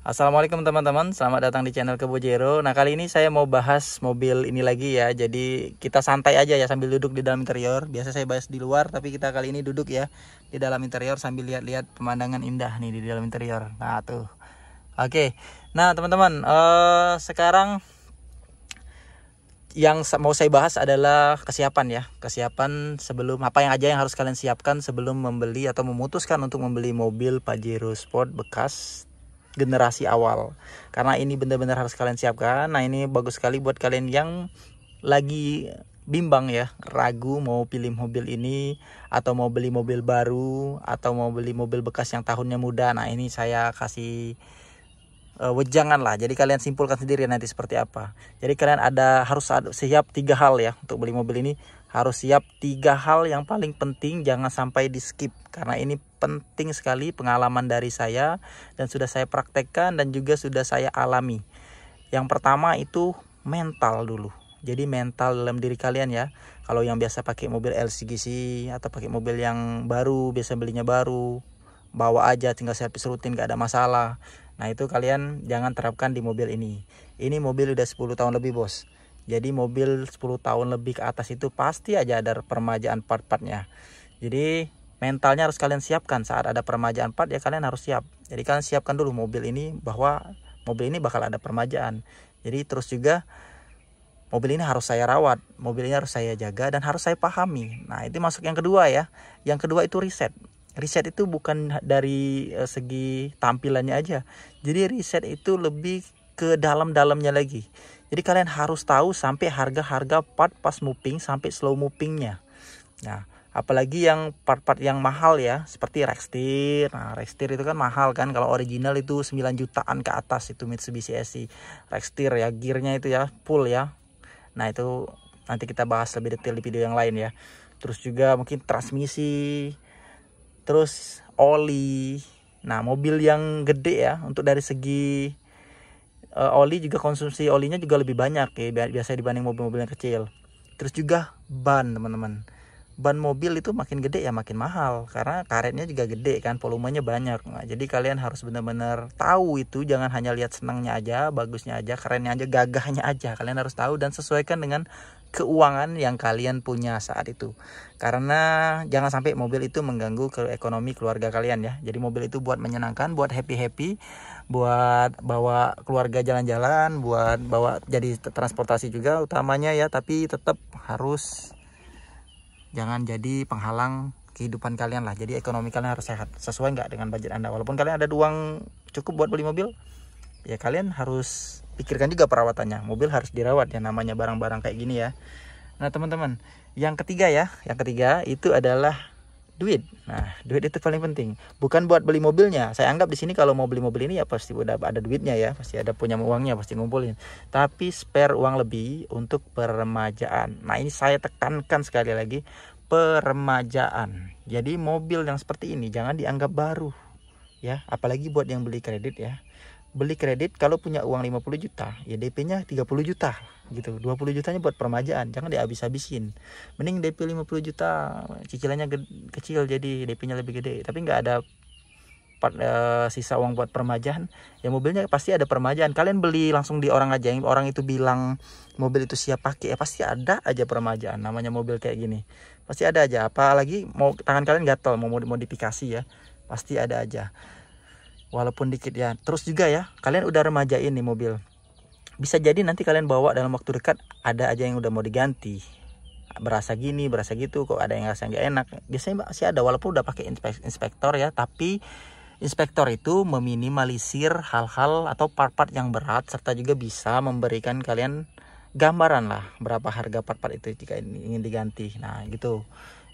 Assalamualaikum teman-teman, selamat datang di channel Kebojero. Nah, kali ini saya mau bahas mobil ini lagi ya. Jadi kita santai aja ya sambil duduk di dalam interior. Biasa saya bahas di luar, tapi kita kali ini duduk ya di dalam interior sambil lihat-lihat pemandangan indah nih di dalam interior. Nah tuh, oke. Nah teman-teman, sekarang yang mau saya bahas adalah kesiapan ya. Kesiapan sebelum apa yang aja yang harus kalian siapkan sebelum membeli atau memutuskan untuk membeli mobil Pajero Sport bekas generasi awal, karena ini benar-benar harus kalian siapkan. Nah, ini bagus sekali buat kalian yang lagi bimbang ya, ragu mau pilih mobil ini atau mau beli mobil baru atau mau beli mobil bekas yang tahunnya muda. Nah, ini saya kasih wejangan lah, jadi kalian simpulkan sendiri nanti seperti apa. Jadi kalian harus siap 3 hal ya untuk beli mobil ini. Harus siap 3 hal yang paling penting, jangan sampai di skip, karena ini penting sekali, pengalaman dari saya dan sudah saya praktekkan dan juga sudah saya alami. Yang pertama itu mental dulu. Jadi mental dalam diri kalian ya. Kalau yang biasa pakai mobil LCGC atau pakai mobil yang baru, biasa belinya baru, bawa aja tinggal servis rutin gak ada masalah. Nah, itu kalian jangan terapkan di mobil ini. Ini mobil udah 10 tahun lebih, bos. Jadi mobil 10 tahun lebih ke atas itu pasti aja ada peremajaan part-partnya. Jadi mentalnya harus kalian siapkan. Saat ada peremajaan part ya kalian harus siap. Jadi kalian siapkan dulu mobil ini, bahwa mobil ini bakal ada peremajaan. Jadi terus juga mobil ini harus saya rawat, mobil ini harus saya jaga dan harus saya pahami. Nah, itu masuk yang kedua ya. Yang kedua itu riset. Riset itu bukan dari segi tampilannya aja. Jadi riset itu lebih ke dalam-dalamnya lagi. Jadi kalian harus tahu sampai harga-harga part pas moving sampai slow movingnya. Nah, apalagi yang part-part yang mahal ya, seperti Rextir. Nah, Rextir itu kan mahal kan. Kalau original itu 9 jutaan ke atas itu Mitsubishi SI. Rextir ya, gearnya itu ya full ya. Nah, itu nanti kita bahas lebih detail di video yang lain ya. Terus juga mungkin transmisi, terus oli. Nah, mobil yang gede ya, untuk dari segi oli juga, konsumsi olinya juga lebih banyak ya biasanya dibanding mobil-mobil yang kecil. Terus juga ban, teman-teman. Ban mobil itu makin gede ya makin mahal, karena karetnya juga gede kan, volumenya banyak. Nah, jadi kalian harus benar-benar tahu itu, jangan hanya lihat senangnya aja, bagusnya aja, kerennya aja, gagahnya aja. Kalian harus tahu dan sesuaikan dengan keuangan yang kalian punya saat itu, karena jangan sampai mobil itu mengganggu ke ekonomi keluarga kalian ya. Jadi mobil itu buat menyenangkan, buat happy, buat bawa keluarga jalan-jalan, buat bawa jadi transportasi juga utamanya ya, tapi tetap harus jangan jadi penghalang kehidupan kalian lah. Jadi ekonomi kalian harus sehat, sesuai nggak dengan budget anda. Walaupun kalian ada uang cukup buat beli mobil, ya kalian harus pikirkan juga perawatannya. Mobil harus dirawat ya, namanya barang-barang kayak gini ya. Nah, teman-teman, yang ketiga itu adalah duit. Nah, duit itu paling penting. Bukan buat beli mobilnya. Saya anggap di sini kalau mau beli mobil ini ya pasti udah ada duitnya ya, pasti ada punya uangnya, pasti ngumpulin. Tapi spare uang lebih untuk peremajaan. Nah, ini saya tekankan sekali lagi, peremajaan. Jadi mobil yang seperti ini jangan dianggap baru ya, apalagi buat yang beli kredit ya. Beli kredit kalau punya uang 50 juta ya DP-nya 30 juta gitu, 20 jutanya buat peremajaan, jangan dihabis-habisin. Mending DP 50 juta, cicilannya kecil, jadi DP-nya lebih gede, tapi nggak ada sisa uang buat peremajaan ya. Mobilnya pasti ada peremajaan. Kalian beli langsung di orang aja, yang orang itu bilang mobil itu siap pakai ya, pasti ada aja peremajaan. Namanya mobil kayak gini pasti ada aja, apalagi mau tangan kalian gatel mau modifikasi ya, pasti ada aja walaupun dikit ya. Terus juga ya, kalian udah remajain nih mobil, bisa jadi nanti kalian bawa dalam waktu dekat ada aja yang udah mau diganti, berasa gini berasa gitu, kok ada yang rasa nggak enak. Biasanya masih ada walaupun udah pakai inspektor ya, tapi inspektor itu meminimalisir hal-hal atau part-part yang berat, serta juga bisa memberikan kalian gambaran lah berapa harga part-part itu jika ingin diganti. Nah gitu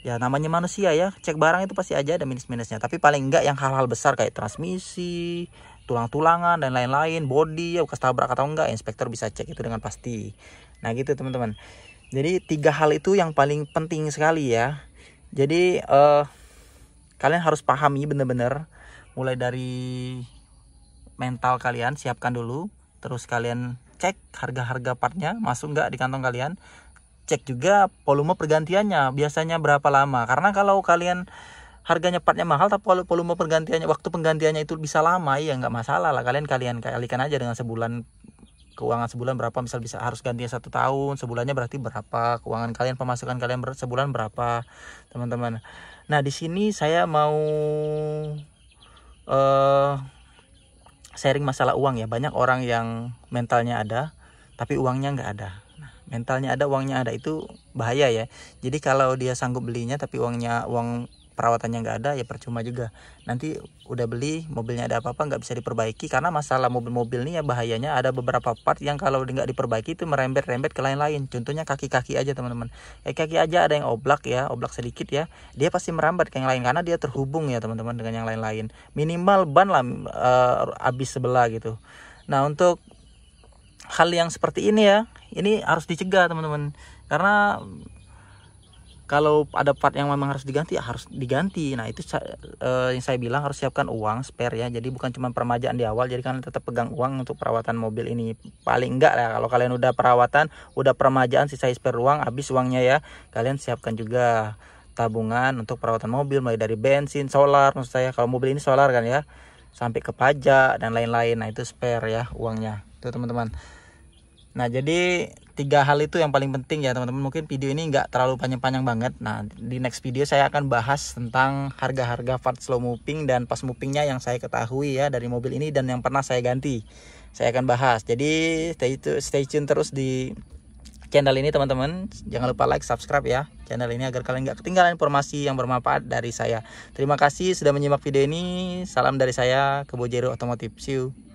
ya, namanya manusia ya, cek barang itu pasti aja ada minus-minusnya. Tapi paling enggak yang hal-hal besar kayak transmisi, tulang-tulangan dan lain-lain, body ya bekas tabrak atau enggak, inspektor bisa cek itu dengan pasti. Nah gitu teman-teman. Jadi 3 hal itu yang paling penting sekali ya. Jadi kalian harus pahami bener-bener, mulai dari mental kalian siapkan dulu, terus kalian cek harga-harga partnya masuk enggak di kantong kalian. Cek juga volume pergantiannya biasanya berapa lama, karena kalau kalian harganya partnya mahal tapi volume pergantiannya, waktu penggantiannya itu bisa lama, ya nggak masalah lah. Kalian kalikan aja dengan sebulan, keuangan sebulan berapa, misal bisa harus gantinya 1 tahun, sebulannya berarti berapa, keuangan kalian, pemasukan kalian sebulan berapa, teman-teman. Nah di sini saya mau sharing masalah uang ya. Banyak orang yang mentalnya ada tapi uangnya nggak ada. Nah, mentalnya ada uangnya ada itu bahaya ya. Jadi kalau dia sanggup belinya tapi uang perawatannya nggak ada, ya percuma juga. Nanti udah beli, mobilnya ada apa-apa nggak bisa diperbaiki. Karena masalah mobil-mobil ini ya bahayanya ada beberapa part yang kalau nggak diperbaiki itu merembet-rembet ke lain-lain. Contohnya kaki-kaki aja teman-teman. Kaki aja ada yang oblak ya, oblak sedikit ya, dia pasti merambat ke yang lain karena dia terhubung ya teman-teman dengan yang lain-lain. Minimal ban lah habis sebelah gitu. Nah untuk hal yang seperti ini ya, ini harus dicegah teman-teman. Karena kalau ada part yang memang harus diganti, ya harus diganti. Nah itu yang saya bilang harus siapkan uang spare ya. Jadi bukan cuma permajaan di awal, jadi kalian tetap pegang uang untuk perawatan mobil ini. Paling enggak ya, kalau kalian udah perawatan, udah permajaan, sisa spare uang, habis uangnya ya, kalian siapkan juga tabungan untuk perawatan mobil, mulai dari bensin, solar, maksud saya kalau mobil ini solar kan ya, sampai ke pajak dan lain-lain. Nah itu spare ya uangnya tuh teman-teman. Nah jadi 3 hal itu yang paling penting ya teman-teman. Mungkin video ini nggak terlalu panjang-panjang banget. Nah di next video saya akan bahas tentang harga-harga part slow moving dan fast movingnya yang saya ketahui ya dari mobil ini dan yang pernah saya ganti. Saya akan bahas. Jadi stay tune terus di channel ini teman-teman. Jangan lupa like, subscribe ya channel ini agar kalian nggak ketinggalan informasi yang bermanfaat dari saya. Terima kasih sudah menyimak video ini. Salam dari saya, Kebo Jero Otomotif. See you.